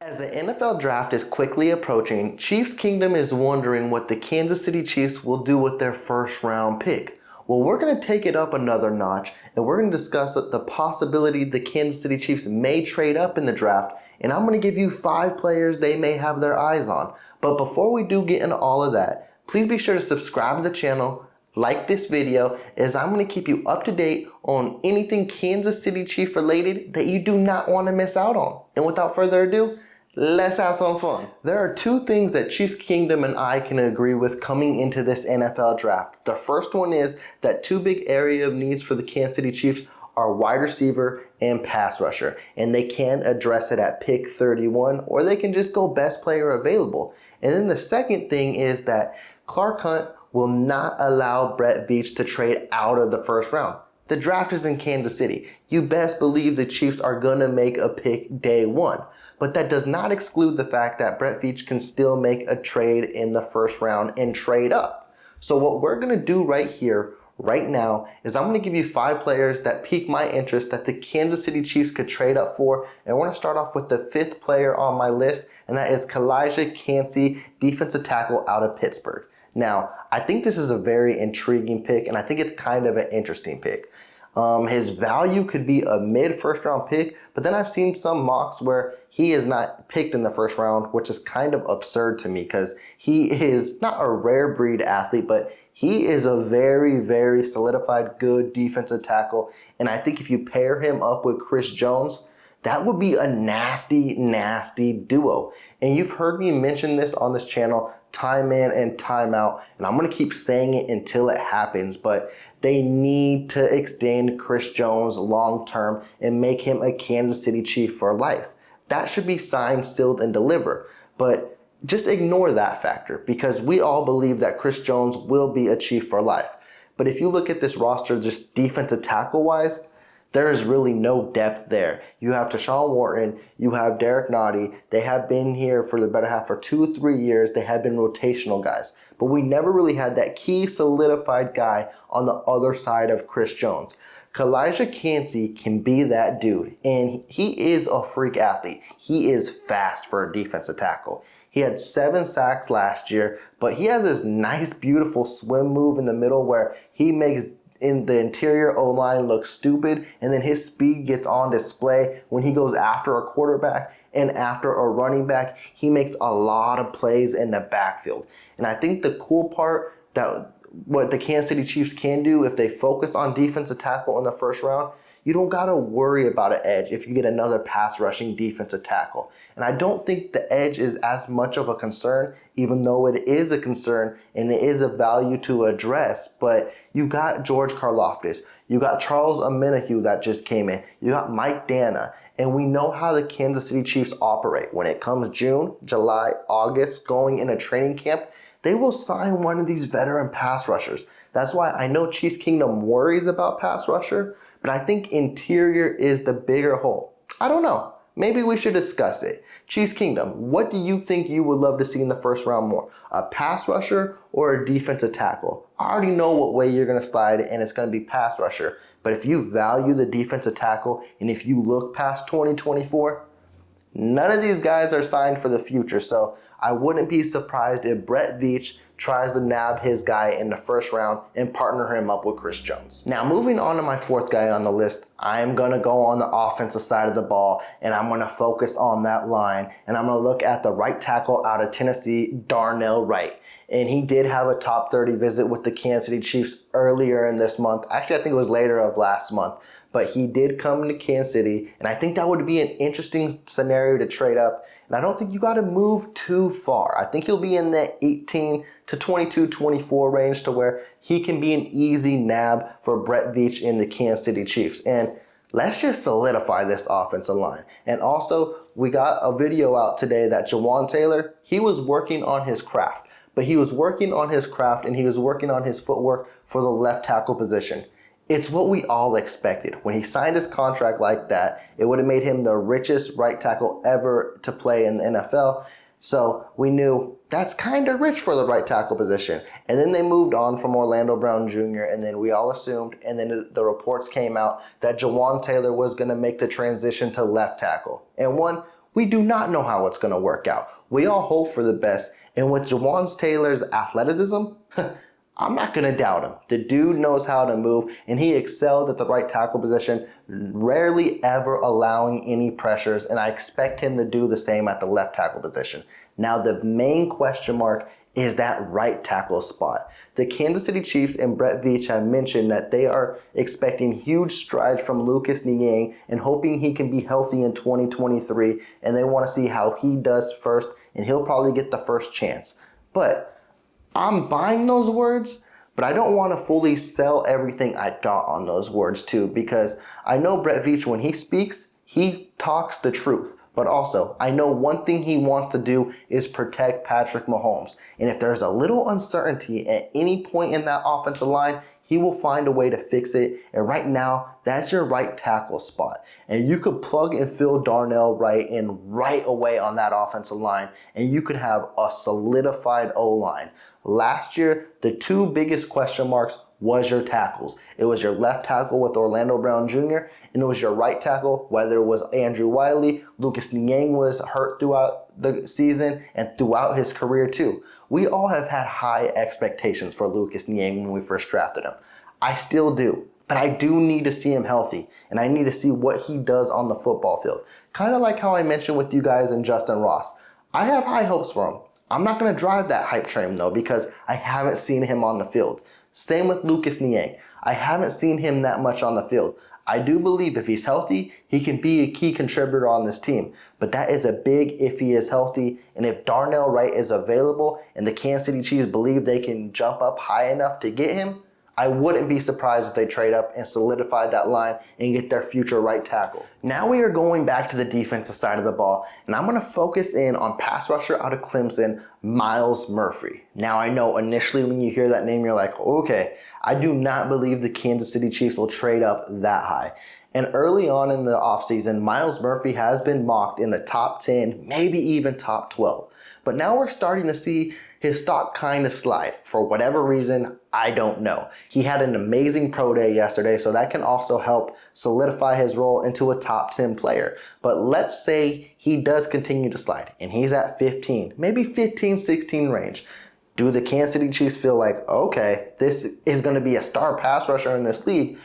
As the NFL draft is quickly approaching, Chiefs Kingdom is wondering what the Kansas City Chiefs will do with their first round pick. Well, we're going to take it up another notch and we're going to discuss the possibility the Kansas City Chiefs may trade up in the draft, and I'm going to give you 5 players they may have their eyes on. But before we do get into all of that, please be sure to subscribe to the channel, like this video, as I'm going to keep you up to date on anything Kansas City Chief related that you do not want to miss out on. And without further ado, let's have some fun. There are 2 things that Chiefs Kingdom and I can agree with coming into this NFL draft. The first one is that 2 big area of needs for the Kansas City Chiefs are wide receiver and pass rusher, and they can address it at pick 31, or they can just go best player available. And then the second thing is that Clark Hunt will not allow Brett Veach to trade out of the first round. The draft is in Kansas City. You best believe the Chiefs are going to make a pick day 1. But that does not exclude the fact that Brett Veach can still make a trade in the first round and trade up. So what we're going to do right here, right now, is I'm going to give you 5 players that pique my interest that the Kansas City Chiefs could trade up for. And we're going to start off with the 5th player on my list, and that is Calijah Kancey, defensive tackle out of Pittsburgh. Now, I think this is a very intriguing pick, and I think it's kind of an interesting pick. His value could be a mid-first round pick, but then I've seen some mocks where he is not picked in the first round, which is kind of absurd to me because he is not a rare breed athlete, but he is a very, very solidified, good defensive tackle. And I think if you pair him up with Chris Jones, that would be a nasty, nasty duo. And you've heard me mention this on this channel time in and time out, and I'm going to keep saying it until it happens, but they need to extend Chris Jones long term and make him a Kansas City Chief for life. That should be signed, sealed, and delivered. But just ignore that factor because we all believe that Chris Jones will be a Chief for life. But if you look at this roster just defensive tackle wise, there is really no depth there. You have Deshaun Wharton, you have Derek Nottie. They have been here for the better half for 2 or 3 years. They have been rotational guys. But we never really had that key solidified guy on the other side of Chris Jones. Calijah Kancey can be that dude, and he is a freak athlete. He is fast for a defensive tackle. He had 7 sacks last year, but he has this nice, beautiful swim move in the middle where he makes in the interior O-line looks stupid, and then his speed gets on display when he goes after a quarterback and after a running back. He makes a lot of plays in the backfield. And I think the cool part that what the Kansas City Chiefs can do if they focus on defensive tackle in the first round, you don't got to worry about an edge if you get another pass rushing defensive tackle. And I don't think the edge is as much of a concern, even though it is a concern and it is a value to address. But you got George Karlaftis, you got Charles Omenihu that just came in, you got Mike Dana, and we know how the Kansas City Chiefs operate. When it comes June, July, August, going in a training camp, they will sign one of these veteran pass rushers. That's why I know Chiefs Kingdom worries about pass rusher, but I think interior is the bigger hole. I don't know. Maybe we should discuss it. Chiefs Kingdom, what do you think you would love to see in the first round more? A pass rusher or a defensive tackle? I already know what way you're going to slide, and it's going to be pass rusher. But if you value the defensive tackle, and if you look past 2024, none of these guys are signed for the future, so I wouldn't be surprised if Brett Veach tries to nab his guy in the first round and partner him up with Chris Jones. Now, moving on to my 4th guy on the list, I'm going to go on the offensive side of the ball, and I'm going to focus on that line, and I'm going to look at the right tackle out of Tennessee, Darnell Wright. And he did have a top 30 visit with the Kansas City Chiefs earlier in this month. Actually, I think it was later of last month. But he did come to Kansas City, and I think that would be an interesting scenario to trade up. And I don't think you got to move too far. I think he'll be in that 18 to 22, 24 range to where he can be an easy nab for Brett Veach in the Kansas City Chiefs. And let's just solidify this offensive line. And also, we got a video out today that Jawan Taylor, he was working on his craft. But he was working on his craft and he was working on his footwork for the left tackle position. It's what we all expected. When he signed his contract like that, it would have made him the richest right tackle ever to play in the NFL. So we knew that's kind of rich for the right tackle position. And then they moved on from Orlando Brown Jr. And then we all assumed, and then the reports came out that Jawan Taylor was going to make the transition to left tackle. And one, We do not know how it's going to work out. We all hope for the best. And with Jawan Taylor's athleticism, I'm not going to doubt him. The dude knows how to move, and he excelled at the right tackle position, rarely ever allowing any pressures, and I expect him to do the same at the left tackle position. Now, the main question mark is that right tackle spot. The Kansas City Chiefs and Brett Veach have mentioned that they are expecting huge strides from Lucas Niang and hoping he can be healthy in 2023, and they want to see how he does first, and he'll probably get the first chance. But I'm buying those words, but I don't want to fully sell everything I got on those words too, because I know Brett Veach, when he speaks, he talks the truth. But also, I know one thing he wants to do is protect Patrick Mahomes. And if there's a little uncertainty at any point in that offensive line, he will find a way to fix it. And right now, that's your right tackle spot. And you could plug and fill Darnell Wright in right away on that offensive line, and you could have a solidified O-line. Last year, the two biggest question marks was your tackles. It was your left tackle with Orlando Brown Jr., and it was your right tackle, whether it was Andrew Wiley, Lucas Niang was hurt throughout the season and throughout his career too. We all have had high expectations for Lucas Niang when we first drafted him. I still do, but I do need to see him healthy, and I need to see what he does on the football field. Kind of like how I mentioned with you guys and Justin Ross. I have high hopes for him. I'm not going to drive that hype train though, because I haven't seen him on the field. Same with Lucas Niang. I haven't seen him that much on the field. I do believe if he's healthy, he can be a key contributor on this team. But that is a big if he is healthy. And if Darnell Wright is available and the Kansas City Chiefs believe they can jump up high enough to get him, I wouldn't be surprised if they trade up and solidify that line and get their future right tackle. Now we are going back to the defensive side of the ball, and I'm going to focus in on pass rusher out of Clemson, Myles Murphy. Now I know initially when you hear that name, you're like, okay, I do not believe the Kansas City Chiefs will trade up that high. And early on in the offseason, Myles Murphy has been mocked in the top 10, maybe even top 12. But now we're starting to see his stock kind of slide. For whatever reason, I don't know. He had an amazing pro day yesterday, so that can also help solidify his role into a top 10 player. But let's say he does continue to slide, and he's at 15, maybe 15, 16 range. Do the Kansas City Chiefs feel like, okay, this is going to be a star pass rusher in this league?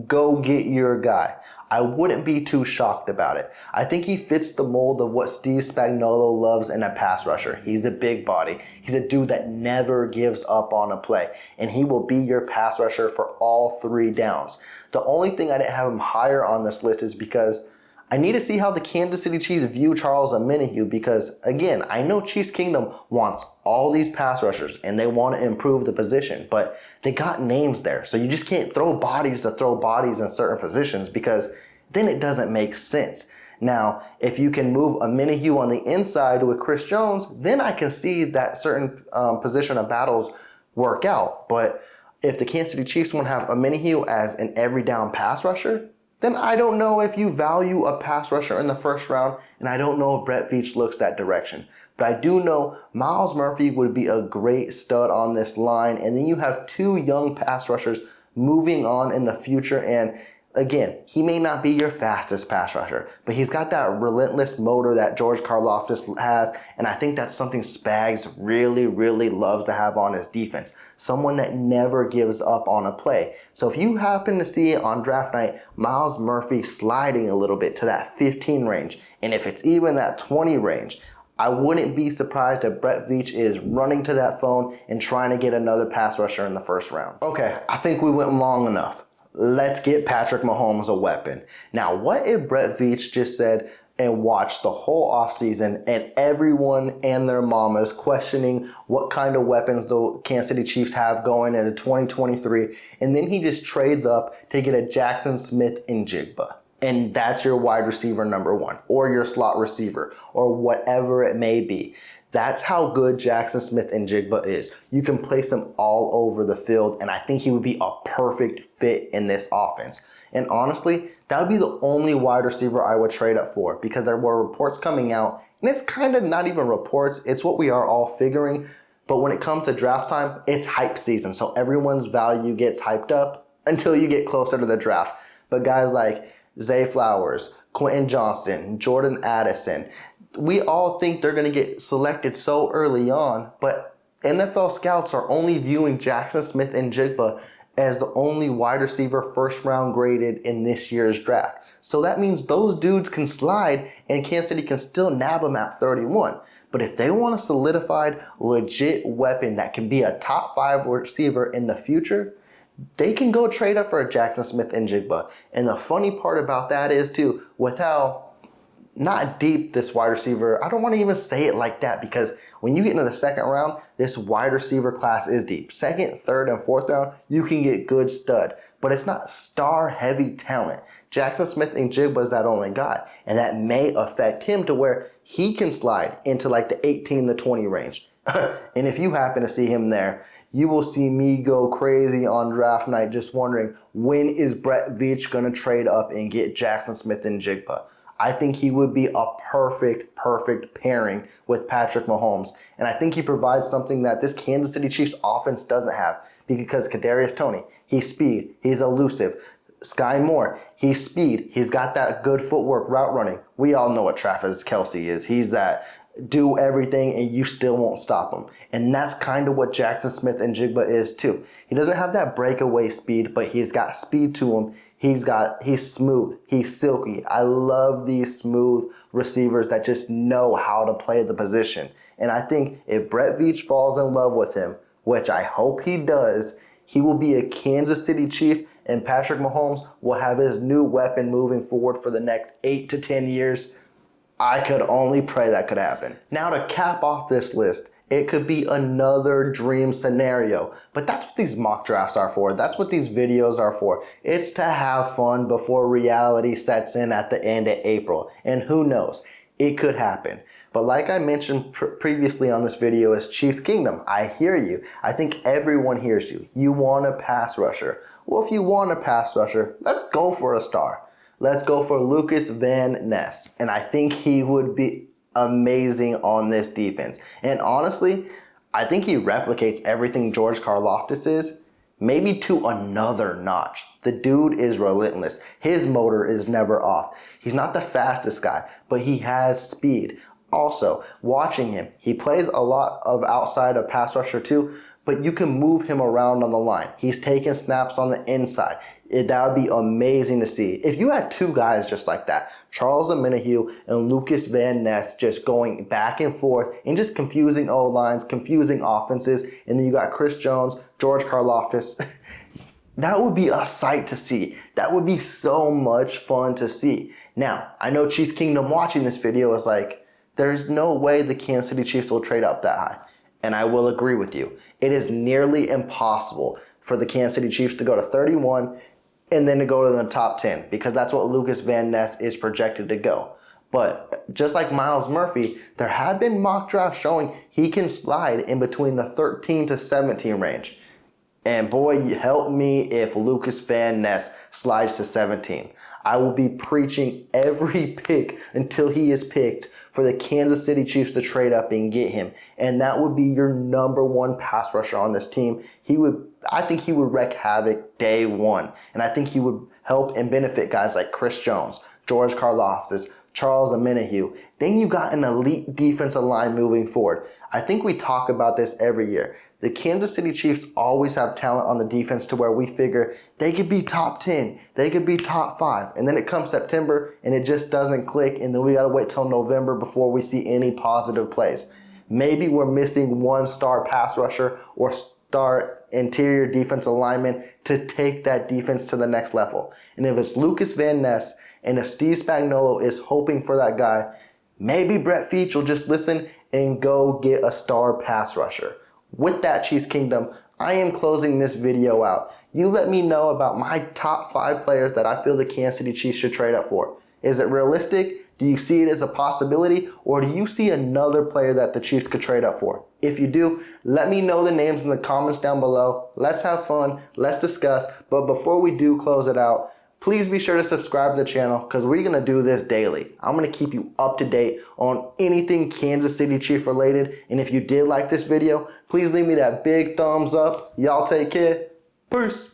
Go get your guy. I wouldn't be too shocked about it. I think he fits the mold of what Steve Spagnuolo loves in a pass rusher. He's a big body. He's a dude that never gives up on a play, and he will be your pass rusher for all three downs. The only thing I didn't have him higher on this list is because I need to see how the Kansas City Chiefs view Charles Omenihu, because, again, I know Chiefs Kingdom wants all these pass rushers and they want to improve the position, but they got names there. So you just can't throw bodies to throw bodies in certain positions, because then it doesn't make sense. Now, if you can move Omenihu on the inside with Chris Jones, then I can see that certain position of battles work out. But if the Kansas City Chiefs want to have Omenihu as an every down pass rusher, then I don't know if you value a pass rusher in the first round, and I don't know if Brett Veach looks that direction. But I do know Myles Murphy would be a great stud on this line, and then you have two young pass rushers moving on in the future, and again, he may not be your fastest pass rusher, but he's got that relentless motor that George Karlaftis has, and I think that's something Spags really, really loves to have on his defense. Someone that never gives up on a play. So if you happen to see it on draft night, Myles Murphy sliding a little bit to that 15 range, and if it's even that 20 range, I wouldn't be surprised if Brett Veach is running to that phone and trying to get another pass rusher in the first round. Okay, I think we went long enough. Let's get Patrick Mahomes a weapon. Now, what if Brett Veach just said and watched the whole offseason and everyone and their mamas questioning what kind of weapons the Kansas City Chiefs have going into 2023, and then he just trades up to get a Jaxon Smith-Njigba? And that's your wide receiver number one, or your slot receiver, or whatever it may be. That's how good Jaxon Smith-Njigba is. You can place him all over the field, and I think he would be a perfect fit in this offense. And honestly, that would be the only wide receiver I would trade up for, because there were reports coming out, and it's kind of not even reports, it's what we are all figuring. But when it comes to draft time, it's hype season, so everyone's value gets hyped up until you get closer to the draft. But guys like Zay Flowers, Quentin Johnston, Jordan Addison, we all think they're going to get selected so early on, but NFL scouts are only viewing Jaxon Smith-Njigba as the only wide receiver first round graded in this year's draft. So that means those dudes can slide and Kansas City can still nab them at 31. But if they want a solidified, legit weapon that can be a top 5 receiver in the future, they can go trade up for a Jaxon Smith-Njigba. And the funny part about that is too, with how not deep this wide receiver, I don't want to even say it like that, because when you get into the second round, this wide receiver class is deep. Second, third, and fourth round, you can get good stud, but it's not star heavy talent. Jaxon Smith-Njigba is that only guy, and that may affect him to where he can slide into like the 18 to 20 range. And if you happen to see him there, you will see me go crazy on draft night just wondering, when is Brett Veach going to trade up and get Jaxon Smith-Njigba? I think he would be a perfect pairing with Patrick Mahomes. And I think he provides something that this Kansas City Chiefs offense doesn't have, because Kadarius Toney, he's speed, he's elusive. Sky Moore, he's speed, he's got that good footwork, route running. We all know what Travis Kelce is. He's that do everything and you still won't stop him. And that's kind of what Jaxon Smith-Njigba is too. He doesn't have that breakaway speed, but he's got speed to him. He's smooth, he's silky. I love these smooth receivers that just know how to play the position. And I think if Brett Veach falls in love with him, which I hope he does, he will be a Kansas City Chief, and Patrick Mahomes will have his new weapon moving forward for the next 8 to 10 years. I could only pray that could happen. Now, to cap off this list, it could be another dream scenario, but that's what these mock drafts are for. That's what these videos are for. It's to have fun before reality sets in at the end of April. And who knows, it could happen. But like I mentioned previously on this video is Chiefs Kingdom. I hear you. I think everyone hears you. You want a pass rusher. Well, if you want a pass rusher, let's go for a star. Let's go for Lucas Van Ness. And I think he would be amazing on this defense. And honestly, I think he replicates everything George Karlaftis is, maybe to another notch. The dude is relentless. His motor is never off. He's not the fastest guy, but he has speed. Also, watching him, he plays a lot of outside of pass rusher too, but you can move him around on the line. He's taking snaps on the inside. That would be amazing to see. If you had two guys just like that, Charles Omenihu and Lucas Van Ness, just going back and forth and just confusing O-lines, confusing offenses, and then you got Chris Jones, George Karlaftis, that would be a sight to see. That would be so much fun to see. Now, I know Chiefs Kingdom watching this video is like, there's no way the Kansas City Chiefs will trade up that high. And I will agree with you. It is nearly impossible for the Kansas City Chiefs to go to 31 and then to go to the top 10, because that's what Lucas Van Ness is projected to go. But just like Myles Murphy, there have been mock drafts showing he can slide in between the 13 to 17 range. And boy, help me if Lucas Van Ness slides to 17. I will be preaching every pick until he is picked for the Kansas City Chiefs to trade up and get him. And that would be your number one pass rusher on this team. I think he would wreak havoc day one. And I think he would help and benefit guys like Chris Jones, George Karlaftis, Charles Omenihu. Then you got an elite defensive line moving forward. I think we talk about this every year. The Kansas City Chiefs always have talent on the defense to where we figure they could be top 10, they could be top 5. And then it comes September and it just doesn't click, and then we got to wait till November before we see any positive plays. Maybe we're missing one star pass rusher or star interior defensive lineman to take that defense to the next level. And if it's Lucas Van Ness and if Steve Spagnuolo is hoping for that guy, maybe Brett Veach will just listen and go get a star pass rusher. With that, Chiefs Kingdom, I am closing this video out. You let me know about my top 5 players that I feel the Kansas City Chiefs should trade up for. Is it realistic? Do you see it as a possibility? Or do you see another player that the Chiefs could trade up for? If you do, let me know the names in the comments down below. Let's have fun. Let's discuss. But before we do close it out, please be sure to subscribe to the channel, because we're going to do this daily. I'm going to keep you up to date on anything Kansas City Chief related. And if you did like this video, please leave me that big thumbs up. Y'all take care. Peace.